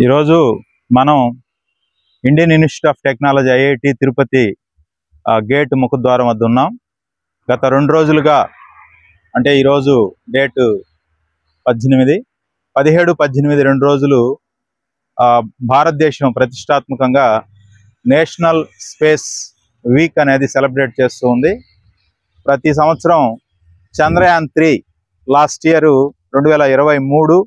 ఈరోజు మనం Indian institute of technology IIT Tirupati gate ముఖద్వారం వద్ద ఉన్నాం. గత 2 రోజులుగా అంటే ఈరోజు డేట్ 18, 17, 18 2 రోజులు భారతదేశం ప్రతిష్టాత్మకంగా నేషనల్ స్పేస్ వీక్ అనేది సెలబ్రేట్ చేస్తూ ఉంది. ప్రతి సంవత్సరం చంద్రయాన్ 3 లాస్ట్ ఇయర్ 2023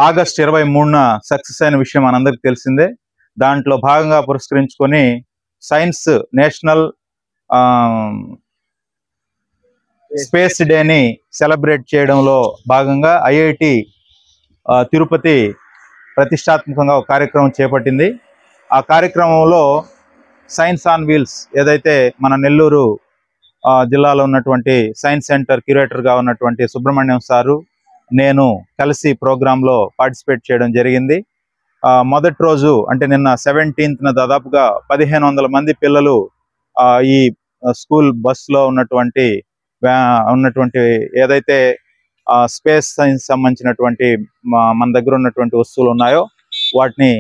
ఆగస్ట్ 23న సక్సెస్ అయిన విషయం మనందరికి తెలిసిందే. దాంట్లో భాగంగా పురస్కరించుకొని సైన్స్ నేషనల్ స్పేస్ డేని సెలబ్రేట్ చేయడంలో భాగంగా ఐఐటి తిరుపతి ప్రతిష్టాత్మకంగా ఒక కార్యక్రమం చేపట్టింది. ఆ కార్యక్రమంలో సైన్స్ ఆన్ వీల్స్ ఏదైతే మన నెల్లూరు జిల్లాలో ఉన్నటువంటి సైన్స్ సెంటర్ క్యూరేటర్గా ఉన్నటువంటి సుబ్రహ్మణ్యం సారు నేను కలిసి ప్రోగ్రాంలో పార్టిసిపేట్ చేయడం జరిగింది. మొదటి రోజు అంటే నిన్న 17న దాదాపుగా 1500 మంది పిల్లలు ఈ స్కూల్ బస్సులో ఉన్నటువంటి ఏదైతే స్పేస్ సైన్స్ సంబంధించినటువంటి మన దగ్గర ఉన్నటువంటి వస్తువులు ఉన్నాయో వాటిని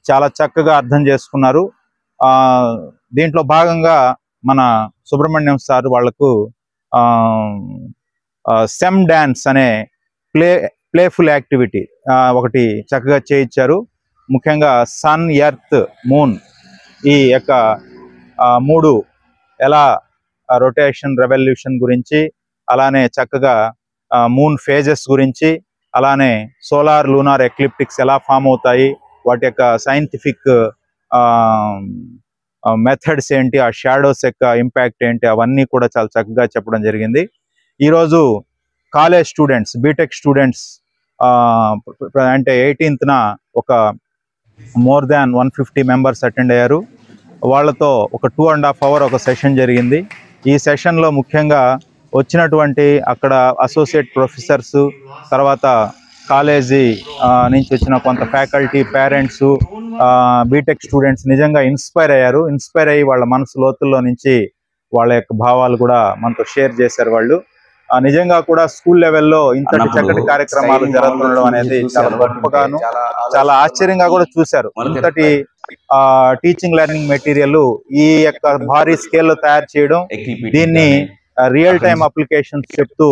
చాలా చక్కగా అర్థం చేసుకున్నారు. దీంట్లో భాగంగా మన సుబ్రహ్మణ్యం సార్ వాళ్లకు సెమ్ డాన్స్ అనే ప్లేఫుల్ యాక్టివిటీ ఒకటి చక్కగా చేయించారు. ముఖ్యంగా సన్, ఎర్త్, మూన్ ఈ యొక్క 3 ఎలా రొటేషన్, రెవల్యూషన్ గురించి, అలానే చక్కగా మూన్ ఫేజెస్ గురించి, అలానే సోలార్ లూనార్ ఎక్లిప్టిక్స్ ఎలా ఫామ్ అవుతాయి, వాటి యొక్క సైంటిఫిక్ మెథడ్స్ ఏంటి, ఆ షాడోస్ యొక్క ఇంపాక్ట్ ఏంటి, అవన్నీ కూడా చాలా చక్కగా చెప్పడం జరిగింది. ఈరోజు కాలేజ్ స్టూడెంట్స్, బీటెక్ స్టూడెంట్స్ అంటే 18న ఒక మోర్ దాన్ 150 మెంబర్స్ అటెండ్ అయ్యారు. వాళ్ళతో ఒక 2.5 hour ఒక సెషన్ జరిగింది. ఈ సెషన్లో ముఖ్యంగా వచ్చినటువంటి అక్కడ అసోసియేట్ ప్రొఫెసర్స్, తర్వాత కాలేజీ నుంచి వచ్చిన కొంత ఫ్యాకల్టీ, పేరెంట్స్, బీటెక్ స్టూడెంట్స్ నిజంగా ఇన్స్పైర్ అయ్యారు. ఇన్స్పైర్ అయ్యి వాళ్ళ మనసు లోతుల్లో నుంచి వాళ్ళ యొక్క భావాలు కూడా మనతో షేర్ చేశారు. వాళ్ళు నిజంగా కూడా స్కూల్ లెవెల్లో ఇంతటి చక్కటి కార్యక్రమాలు జరుగుతుండడం అనేది చాలా గొప్పగాను, చాలా ఆశ్చర్యంగా కూడా చూశారు. ఇంతటి టీచింగ్ లెర్నింగ్ మెటీరియల్ ఈ యొక్క భారీ స్కేల్లో తయారు చేయడం, దీన్ని రియల్ టైమ్ అప్లికేషన్స్ చెప్తూ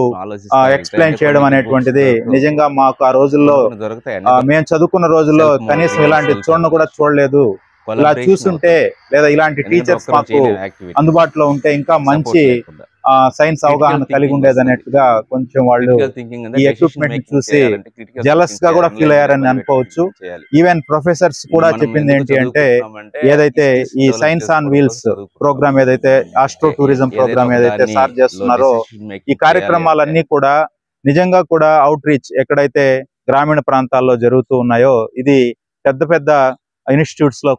ఎక్స్ప్లెయిన్ చేయడం అనేటువంటిది నిజంగా మాకు ఆ రోజుల్లో మేము చదువుకున్న రోజుల్లో కనీసం ఇలాంటి కూడా చూడలేదు. ఇలా చూస్తుంటే లేదా ఇలాంటి టీచర్స్ మాకు అందుబాటులో ఉంటే ఇంకా మంచి సైన్స్ అవగాహన కలిగి ఉండేది అన్నట్టుగా కొంచెం వాళ్ళు ఈ ఎక్విప్మెంట్ చూసి జెలస్ గా కూడా ఫీల్ అయ్యారని అనుకోవచ్చు. ఈవెన్ ప్రొఫెసర్స్ కూడా చెప్పింది ఏంటి అంటే, ఏదైతే ఈ సైన్స్ ఆన్ వీల్స్ ప్రోగ్రామ్ ఏదైతే ఆస్ట్రో టూరిజం ప్రోగ్రామ్ ఏదైతే సార్ చేస్తున్నారో, ఈ కార్యక్రమాలన్నీ కూడా నిజంగా కూడా అవుట్ రీచ్ ఎక్కడైతే గ్రామీణ ప్రాంతాల్లో జరుగుతూ ఉన్నాయో, ఇది పెద్ద పెద్ద ఇన్స్టిట్యూట్స్ లో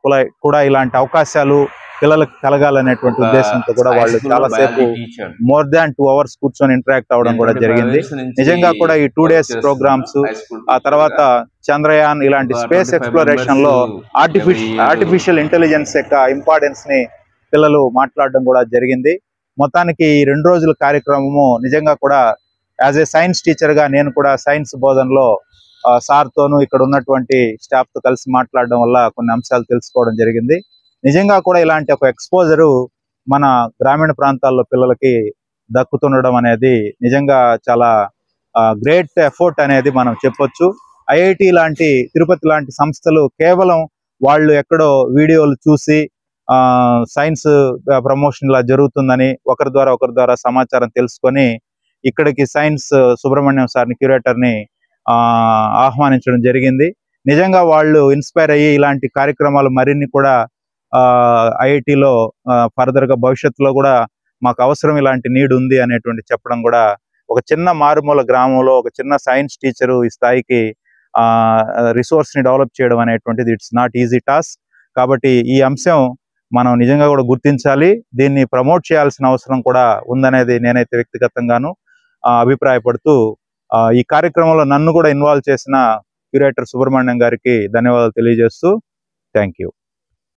కూడా ఇలాంటి అవకాశాలు పిల్లలకు కలగాలనేటువంటి ఉద్దేశంతో కూడా వాళ్ళు చాలాసేపు మోర్ దాన్ 2 hours కూర్చొని ఇంటరాక్ట్ అవ్వడం కూడా జరిగింది. నిజంగా కూడా ఈ 2 days ప్రోగ్రామ్స్, ఆ తర్వాత చంద్రయాన్ ఇలాంటి స్పేస్ ఎక్స్ప్లోరేషన్ లో ఆర్టిఫిషియల్ ఇంటెలిజెన్స్ యొక్క ఇంపార్టెన్స్ ని పిల్లలు మాట్లాడడం కూడా జరిగింది. మొత్తానికి ఈ 2 రోజుల కార్యక్రమము నిజంగా కూడా యాజ్ ఏ సైన్స్ టీచర్ గా నేను కూడా సైన్స్ బోధనలో సార్తోనూ ఇక్కడ ఉన్నటువంటి స్టాఫ్ తో కలిసి మాట్లాడడం వల్ల కొన్ని అంశాలు తెలుసుకోవడం జరిగింది. నిజంగా కూడా ఇలాంటి ఒక ఎక్స్పోజరు మన గ్రామీణ ప్రాంతాల్లో పిల్లలకి దక్కుతుండడం అనేది నిజంగా చాలా గ్రేట్ ఎఫర్ట్ అనేది మనం చెప్పొచ్చు. ఐఐటి లాంటి, తిరుపతి లాంటి సంస్థలు కేవలం వాళ్ళు ఎక్కడో వీడియోలు చూసి సైన్స్ ప్రమోషన్ లా జరుగుతుందని ఒకరి ద్వారా సమాచారం తెలుసుకొని ఇక్కడికి సైన్స్ సుబ్రహ్మణ్యం సార్ని, క్యూరేటర్ని ఆహ్వానించడం జరిగింది. నిజంగా వాళ్ళు ఇన్స్పైర్ అయ్యి ఇలాంటి కార్యక్రమాలు మరిన్ని కూడా ఐఐటిలో ఫర్దర్ గా భవిష్యత్తులో కూడా మాకు అవసరం, ఇలాంటి నీడ్ ఉంది అనేటువంటి చెప్పడం కూడా, ఒక చిన్న మారుమూల గ్రామంలో ఒక చిన్న సైన్స్ టీచరు ఈ స్థాయికి రిసోర్స్ ని డెవలప్ చేయడం అనేటువంటిది ఇట్స్ నాట్ ఈజీ టాస్క్. కాబట్టి ఈ అంశం మనం నిజంగా కూడా గుర్తించాలి, దీన్ని ప్రమోట్ చేయాల్సిన అవసరం కూడా ఉందనేది నేనైతే వ్యక్తిగతంగాను అభిప్రాయపడుతూ ఈ కార్యక్రమంలో నన్ను కూడా ఇన్వాల్వ్ చేసిన క్యూరేటర్ సుబ్రహ్మణ్యం గారికి ధన్యవాదాలు తెలియజేస్తూ థ్యాంక్ యూ.